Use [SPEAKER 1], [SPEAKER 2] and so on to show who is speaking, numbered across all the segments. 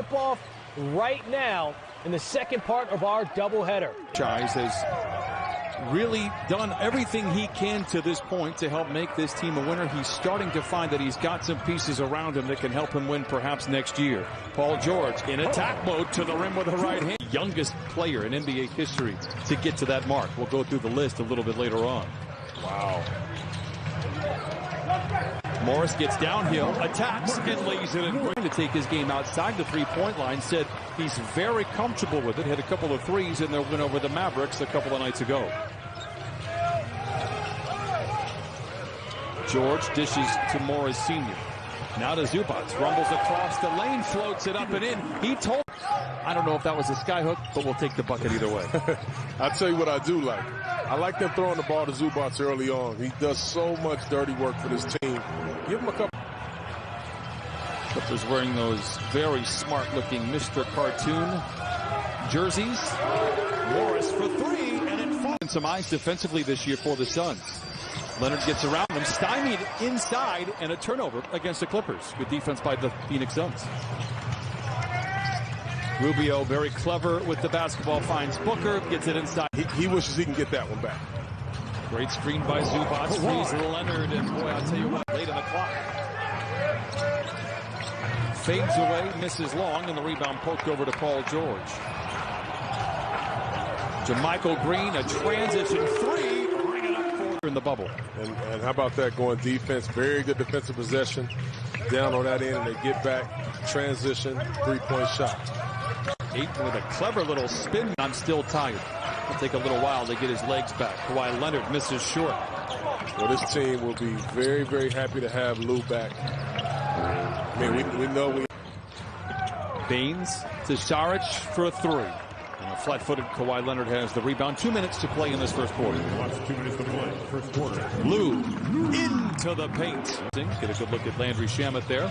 [SPEAKER 1] Tip-off right now in the second part of our doubleheader.
[SPEAKER 2] Chise has really done everything he can to this point to help make this team a winner. He's starting to find that he's got some pieces around him that can help him win perhaps next year. Paul George in attack mode to the rim with a right hand. Youngest player in NBA history to get to that mark. We'll go through the list a little bit later on.
[SPEAKER 3] Wow.
[SPEAKER 2] Morris gets downhill, attacks, and lays it in. Going to take his game outside the three-point line. Said he's very comfortable with it. Had a couple of threes in their win over the Mavericks a couple of nights ago. George dishes to Morris Sr. Now to Zubac. Rumbles across the lane, floats it up and in. He told... I don't know if that was a skyhook, but we'll take the bucket either way.
[SPEAKER 3] I'll tell you what I do like. I like them throwing the ball to Zubac early on. He does so much dirty work for this team. Give him a couple.
[SPEAKER 2] Clippers wearing those very smart-looking Mr. Cartoon jerseys. Morris for three, and it falls. Some eyes defensively this year for the Suns. Leonard gets around him, stymied inside, and a turnover against the Clippers. Good defense by the Phoenix Suns. Rubio very clever with the basketball, finds Booker, gets it inside.
[SPEAKER 3] He wishes he can get that one back.
[SPEAKER 2] Great screen by Zubac, frees Leonard, and boy, I'll tell you what, late on the clock. Fades away, misses long, and the rebound poked over to Paul George. JaMychal Green, a transition three, bring it up for in the bubble.
[SPEAKER 3] And how about that going defense? Very good defensive possession. Down on that end, and they get back, transition, three-point shot.
[SPEAKER 2] Ayton with a clever little spin. I'm still tired. It'll take a little while to get his legs back. Kawhi Leonard misses short.
[SPEAKER 3] Well, this team will be very, very happy to have Lou back. I mean, we know we...
[SPEAKER 2] Baines to Saric for a three. And a flat-footed Kawhi Leonard has the rebound. 2 minutes to play in this first quarter.
[SPEAKER 4] 2 minutes to play, first quarter.
[SPEAKER 2] Lou into the paint. Get a good look at Landry Shamet there.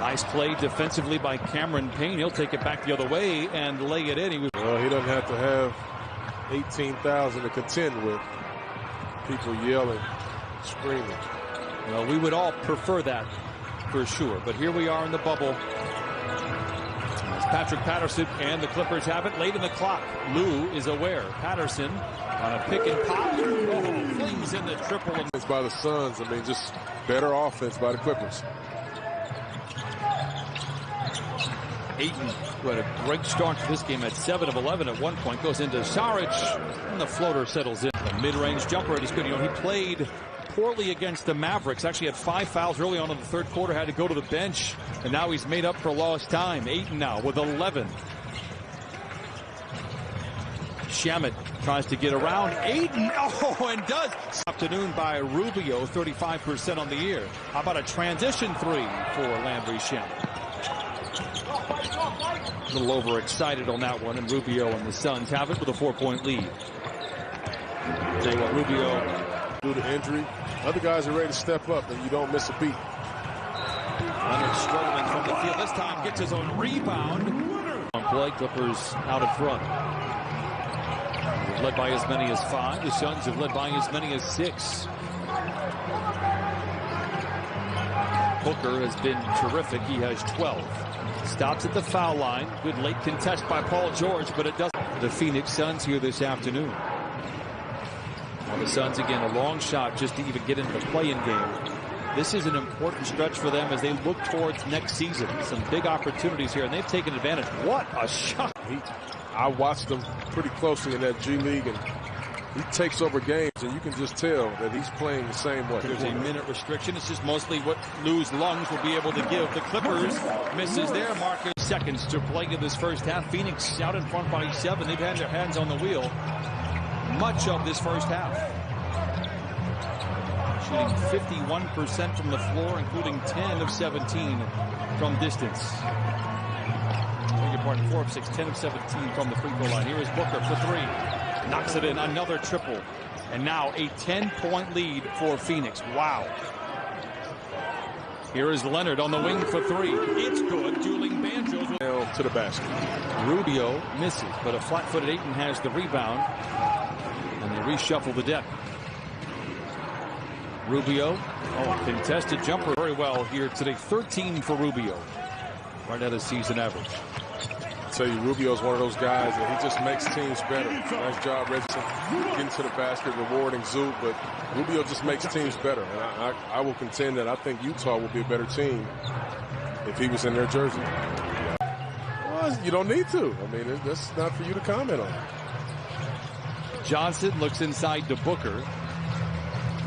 [SPEAKER 2] Nice play defensively by Cameron Payne. He'll take it back the other way and lay it in.
[SPEAKER 3] Well, he doesn't have to have 18,000 to contend with. People yelling, screaming.
[SPEAKER 2] Well, we would all prefer that for sure. But here we are in the bubble. As Patrick Patterson and the Clippers have it late in the clock. Lou is aware. Patterson on a pick and pop. Oh, flings in the triple.
[SPEAKER 3] It's by the Suns. I mean, just better offense by the Clippers.
[SPEAKER 2] Ayton, who had a great start to this game at 7 of 11 at one point, goes into Saric, and the floater settles in. A mid-range jumper, it is good. You know, he played poorly against the Mavericks. Actually had 5 fouls early on in the third quarter, had to go to the bench, and now he's made up for lost time. Ayton now with 11. Shamet tries to get around Ayton. Oh, and does. Afternoon by Rubio, 35% on the year. How about a transition three for Landry Shamet? A little overexcited on that one, and Rubio and the Suns have it with a 4-point lead. Tell you what, Rubio,
[SPEAKER 3] due to injury, other guys are ready to step up, and you don't miss a beat.
[SPEAKER 2] Leonard struggling from the field. This time gets his own rebound. On play, Clippers out in front. They've led by as many as 5. The Suns have led by as many as 6. Booker has been terrific. He has 12. Stops at the foul line. Good late contest by Paul George, but it doesn't. The Phoenix Suns here this afternoon. Now the Suns, again, a long shot just to even get into the play-in game. This is an important stretch for them as they look towards next season. Some big opportunities here, and they've taken advantage. What a shot.
[SPEAKER 3] I watched him pretty closely in that G League, and he takes over games, and you can just tell that he's playing the same way.
[SPEAKER 2] There's a minute restriction. It's just mostly what Lou's lungs will be able to give. The Clippers misses their marker. Seconds to play in this first half. Phoenix out in front by 7. They've had their hands on the wheel much of this first half. Shooting 51% from the floor, including 10 of 17 from distance. Beg your pardon, 4 of 6, 10 of 17 from the free throw line. Here is Booker for 3. Knocks it in, another triple. And now a 10-point lead for Phoenix. Wow. Here is Leonard on the wing for 3. It's good. Dueling banjos.
[SPEAKER 3] To the basket.
[SPEAKER 2] Rubio misses, but a flat-footed Ayton has the rebound. And they reshuffle the deck. Rubio, contested jumper very well here today. 13 for Rubio. right at his season average.
[SPEAKER 3] I tell you, Rubio's one of those guys that he just makes teams better. Nice job, Reggie, getting to the basket, rewarding Zoo, but Rubio just makes teams better. And I will contend that I think Utah will be a better team if he was in their jersey. Well, you don't need to. I mean, that's not for you to comment on.
[SPEAKER 2] Johnson looks inside to Booker.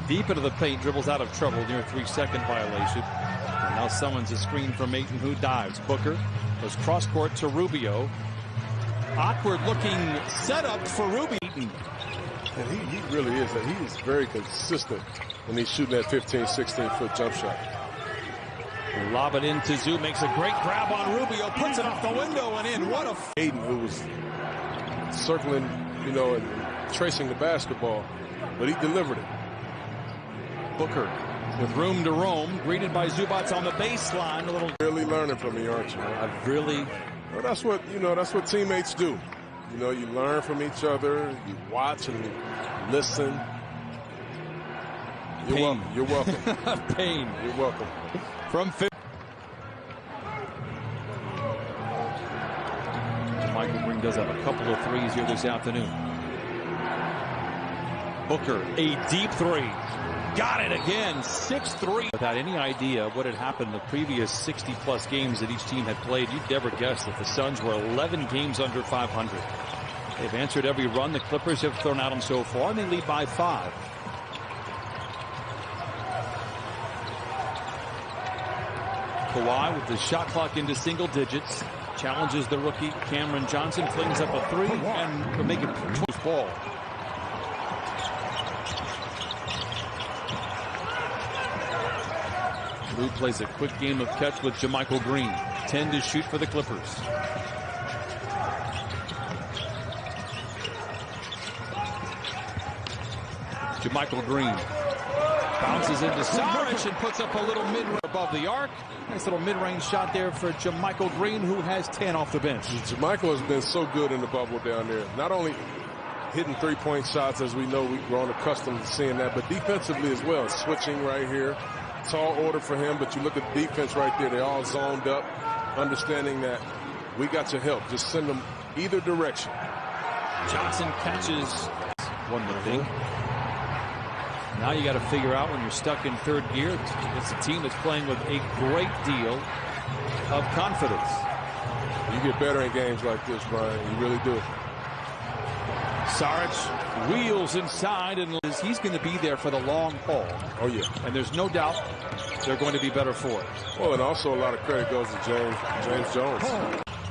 [SPEAKER 2] Deep into the paint, dribbles out of trouble near a 3-second violation. And now summons a screen from Ayton, who dives. Booker goes cross court to Rubio. Awkward looking setup for Rubio.
[SPEAKER 3] And he really is. He is very consistent when he's shooting that 15, 16-foot jump shot.
[SPEAKER 2] Lob it into Zoo, makes a great grab on Rubio, puts it off the window and in. What a
[SPEAKER 3] Ayton, who was circling, you know, and tracing the basketball, but he delivered it.
[SPEAKER 2] Booker with room to roam, greeted by Zubats on the baseline. A little
[SPEAKER 3] really learning from me, aren't you? Well, that's what teammates do. You know, you learn from each other, you watch and you listen. You're welcome. You're welcome.
[SPEAKER 2] Pain.
[SPEAKER 3] You're welcome.
[SPEAKER 2] From 50. Michael Green does have a couple of threes here this afternoon. Booker, a deep three. Got it again, 6-3. Without any idea what had happened the previous 60-plus games that each team had played, you'd never guess that the Suns were 11 games under 500. They've answered every run the Clippers have thrown at them so far, and they lead by 5. Kawhi with the shot clock into single digits. Challenges the rookie Cameron Johnson, flings up a 3, and will make it close ball. Lou plays a quick game of catch with JaMychal Green. 10 to shoot for the Clippers. JaMychal Green bounces into Saric and puts up a little mid-range above the arc. Nice little mid-range shot there for JaMychal Green, who has 10 off the bench.
[SPEAKER 3] JaMychal has been so good in the bubble down there. Not only hitting three-point shots, as we know, we've grown accustomed to seeing that, but defensively as well. Switching right here. Tall order for him, but you look at the defense right there. They all zoned up, understanding that we got your help. Just send them either direction.
[SPEAKER 2] Johnson catches one would think. Now you got to figure out when you're stuck in third gear. It's a team that's playing with a great deal of confidence.
[SPEAKER 3] You get better in games like this, Brian. You really do.
[SPEAKER 2] Saric wheels inside, and he's going to be there for the long haul.
[SPEAKER 3] Oh, yeah.
[SPEAKER 2] And there's no doubt they're going to be better for it.
[SPEAKER 3] Well, and also a lot of credit goes to James Jones.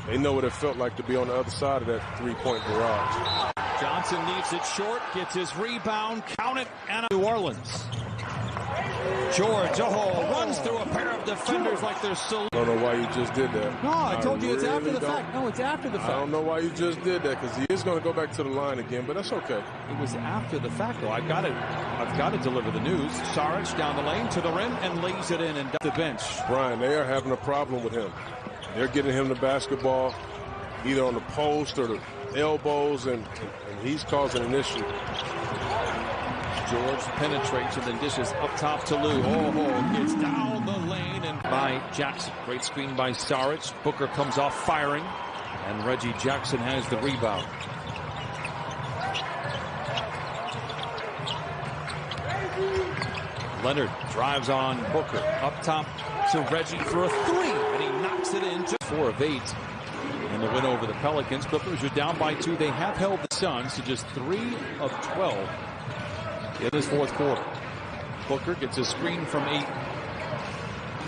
[SPEAKER 3] They know what it felt like to be on the other side of that three-point barrage.
[SPEAKER 2] Johnson leaves it short, gets his rebound, count it, and New Orleans. George, runs through a pair of defenders like they're so.
[SPEAKER 3] I don't know why you just did that.
[SPEAKER 2] No, I told you it's after the fact. No, it's after the fact.
[SPEAKER 3] I don't know why you just did that, because he is going to go back to the line again, but that's okay.
[SPEAKER 2] It was after the fact, though. I've got to deliver the news. Saric down the lane to the rim and lays it in and down the bench.
[SPEAKER 3] Brian, they are having a problem with him. They're getting him the basketball either on the post or the elbows, and he's causing an issue.
[SPEAKER 2] George penetrates and then dishes up top to Lou. Gets down the lane and by Jackson. Great screen by Saric. Booker comes off firing, and Reggie Jackson has the rebound. Leonard drives on Booker. Up top to Reggie for a 3, and he knocks it in. 4 of 8. And the win over the Pelicans. Clippers are down by 2. They have held the Suns to just 3 of 12 in this fourth quarter. Booker gets a screen from 8.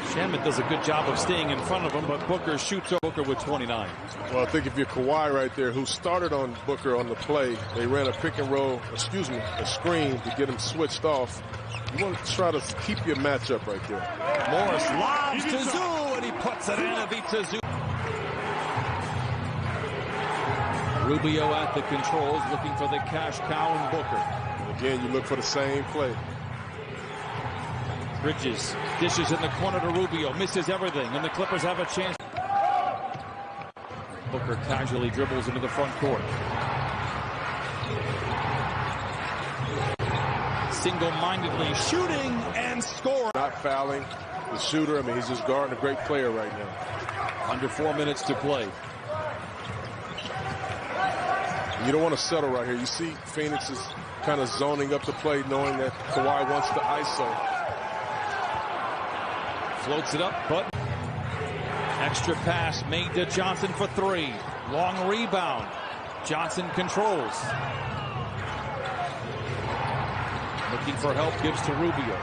[SPEAKER 2] Shamet does a good job of staying in front of him, but Booker shoots over Booker with 29.
[SPEAKER 3] Well, I think if you're Kawhi right there, who started on Booker on the play, they ran a a screen to get him switched off. You want to try to keep your matchup right there.
[SPEAKER 2] Morris lobs to Zoo, and he puts it in and beats Zoo. Rubio at the controls, looking for the cash cow in Booker.
[SPEAKER 3] Again, you look for the same play.
[SPEAKER 2] Bridges dishes in the corner to Rubio, misses everything, and the Clippers have a chance. Booker casually dribbles into the front court. Single-mindedly shooting and scoring.
[SPEAKER 3] Not fouling the shooter. I mean, he's just guarding a great player right now.
[SPEAKER 2] Under 4 minutes to play.
[SPEAKER 3] You don't want to settle right here. You see Phoenix is kind of zoning up the play, knowing that Kawhi wants to ISO.
[SPEAKER 2] Floats it up, but extra pass made to Johnson for 3. Long rebound. Johnson controls. Looking for help, gives to Rubio.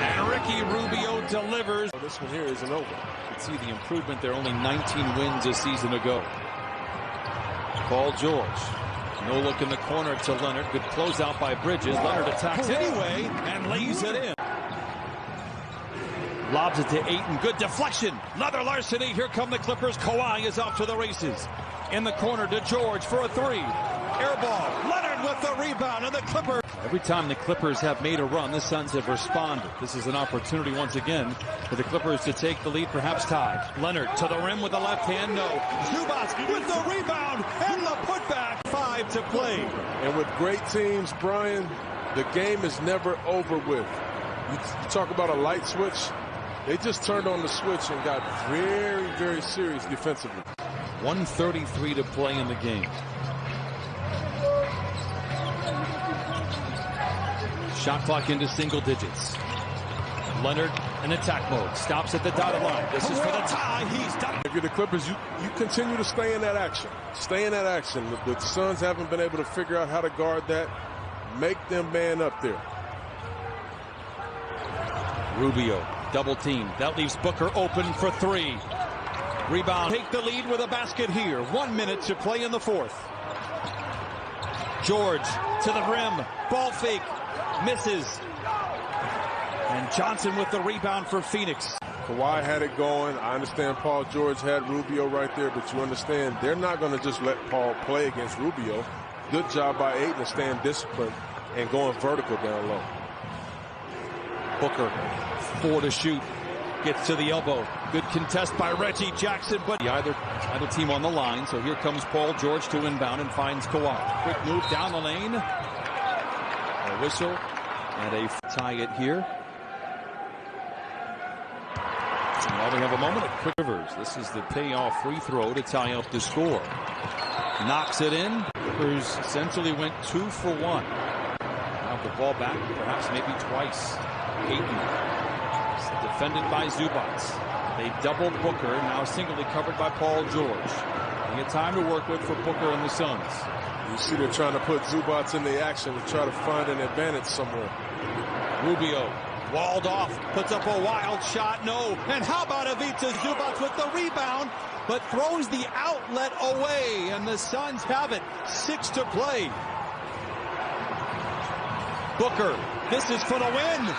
[SPEAKER 2] And Ricky Rubio delivers.
[SPEAKER 3] This one here isn't over.
[SPEAKER 2] You can see the improvement there. Only 19 wins a season ago. Paul George. No look in the corner to Leonard. Good closeout by Bridges. Leonard attacks anyway and lays it in. Lobs it to Ayton. Good deflection. Another larceny. Here come the Clippers. Kawhi is off to the races. In the corner to George for a 3. Air ball. Leonard with the rebound, and the Clippers. Every time the Clippers have made a run, the Suns have responded. This is an opportunity once again for the Clippers to take the lead, perhaps tie. Leonard to the rim with the left hand. No. Zubac with the rebound and the putback. 5 to play.
[SPEAKER 3] And with great teams, Brian, the game is never over with. You talk about a light switch. They just turned on the switch and got very, very serious defensively.
[SPEAKER 2] 1:33 to play in the game. Shot clock into single digits. Leonard in attack mode. Stops at the dotted line. This is for the tie. He's done.
[SPEAKER 3] If you're the Clippers, you continue to stay in that action. Stay in that action. The Suns haven't been able to figure out how to guard that. Make them man up there.
[SPEAKER 2] Rubio, double team. That leaves Booker open for 3. Rebound. Take the lead with a basket here. 1 minute to play in the 4th. George to the rim. Ball fake. Misses. And Johnson with the rebound for Phoenix.
[SPEAKER 3] Kawhi had it going. I understand Paul George had Rubio right there, but you understand they're not going to just let Paul play against Rubio. Good job by Ayton to staying disciplined and going vertical down low.
[SPEAKER 2] Booker, 4 to shoot. Gets to the elbow. Good contest by Reggie Jackson, but either team on the line. So here comes Paul George to inbound and finds Kawhi. Quick move down the lane. A whistle and a tie it here. And while we have a moment of quick rivers, this is the payoff free throw to tie up the score. Knocks it in. Clippers essentially went 2 for 1. Now the ball back, perhaps maybe twice. Ayton. Defended by Zubac. They double Booker, now singly covered by Paul George. Plenty of time to work with for Booker and the Suns.
[SPEAKER 3] You see they're trying to put Zubac in the action to try to find an advantage somewhere.
[SPEAKER 2] Rubio walled off, puts up a wild shot, no. And how about Ivica Zubac with the rebound, but throws the outlet away, and the Suns have it. 6 to play. Booker, this is for the win.